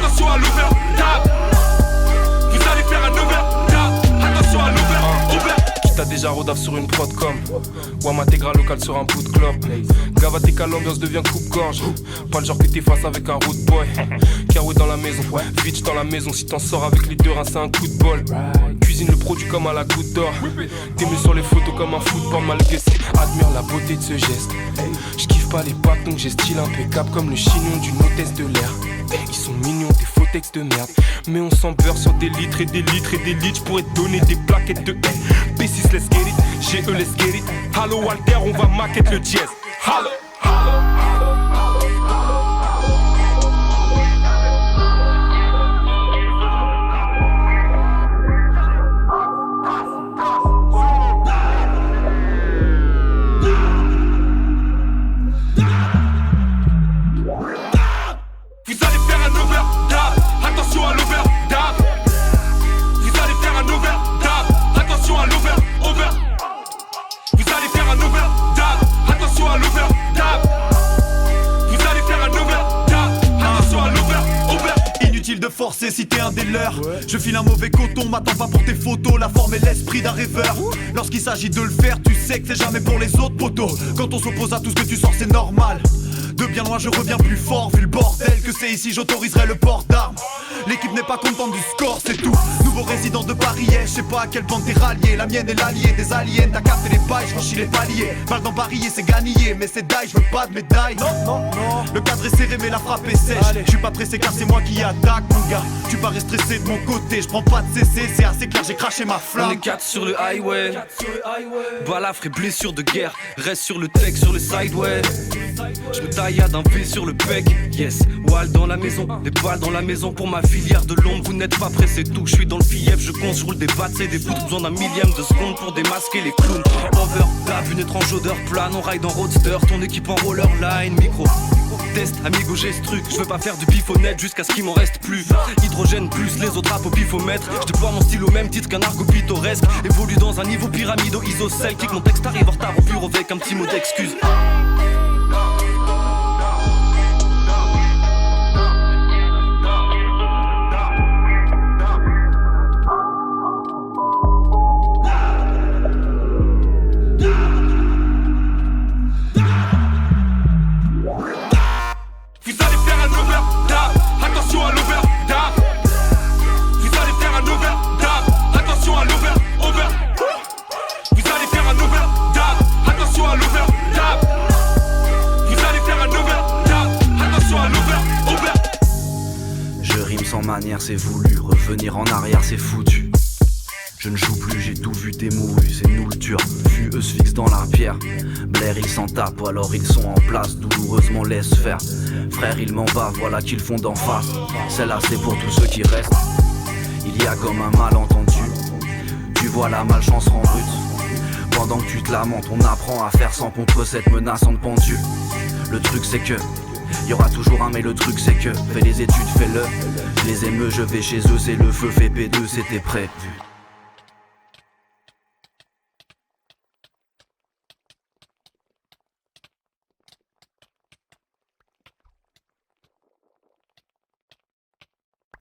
attention à l'overdab. Vous allez faire un overdab, attention à l'overdab. T'as déjà rodaf sur une prod comme Wam intégral local sur un bout de clope. Gava t'es qu'à l'ambiance devient coupe-gorge. Pas le genre que t'es face avec un road boy. Karoué dans la maison, Vitch dans la maison. Si t'en sors avec les deux reins c'est un coup de bol. Cuisine le produit comme à la goutte d'or. T'es mis sur les photos comme un football mal guessé. Admire la beauté de ce geste. J'kiffe pas les packs donc j'ai style impeccable comme le chignon d'une hôtesse de l'air. Ils sont mignons tes faux textes de merde. Mais on s'en beurre sur des litres et des litres et des litres. J'pourrais te donner des plaquettes de haine. P6 let's get it, GE let's get it. Hallo Walter on va maquette le jazz. Hallo. De forcer si t'es un des leurs. Je file un mauvais coton, m'attends pas pour tes photos. La forme et l'esprit d'un rêveur. Lorsqu'il s'agit de le faire, tu sais que c'est jamais pour les autres poteaux. Quand on s'oppose à tout ce que tu sors, c'est normal. De bien loin je reviens plus fort. Vu le bordel que c'est ici, j'autoriserai le port d'armes. L'équipe n'est pas contente du score, c'est tout. Nouveau résident de Paris, je sais pas à quelle bande t'es rallié. La mienne est l'allié des aliens, t'as capté les pailles, j'franchis les paliers. Balle dans Paris c'est gagné, mais c'est die, j'veux pas de médaille. Non. Le cadre est serré mais la frappe est sèche. J'suis pas pressé car c'est moi qui attaque mon gars. Tu parais stressé de mon côté, j'prends pas de CC, c'est assez clair, j'ai craché ma flamme. On est 4 sur le highway, balafre et blessure de guerre. Reste sur le tech, sur le sideway. J'me taillade un V sur le bec, yes. Wall dans la maison, des balles dans la maison pour ma filière de l'ombre. Vous n'êtes pas pressé tout, j'suis dans le fief, je compte, j'roule des battes, c'est des poutres, besoin d'un millième de seconde pour démasquer les clowns. Overdab, une étrange odeur plane, on ride en roadster, ton équipe en roller line, micro. Test, amigo j'ai ce truc, je veux pas faire du pifonnette jusqu'à ce qu'il m'en reste plus. Hydrogène plus les autres rapes au pifomètre. Je déploie mon style au même titre qu'un argot pittoresque. Évolue dans un niveau pyramido isocèle. Kick mon texte arrive en retard au bureau avec un petit mot d'excuse. C'est voulu, revenir en arrière c'est foutu. Je ne joue plus, j'ai tout vu, t'es mouru, c'est nous le dur. Eux se fixent dans la pierre. Blair ils s'en tapent, alors ils sont en place. Douloureusement laisse faire. Frère il m'en va, voilà qu'ils font d'en face. Celle-là c'est pour tous ceux qui restent. Il y a comme un malentendu. Tu vois la malchance rend brute. Pendant que tu te lamentes, on apprend à faire sans contre cette menaçante pendule. Le truc c'est que y'aura toujours un mais le truc c'est que fais les études, fais-le. Je les émeux, je vais chez eux, c'est le feu, fait P2, c'était prévu.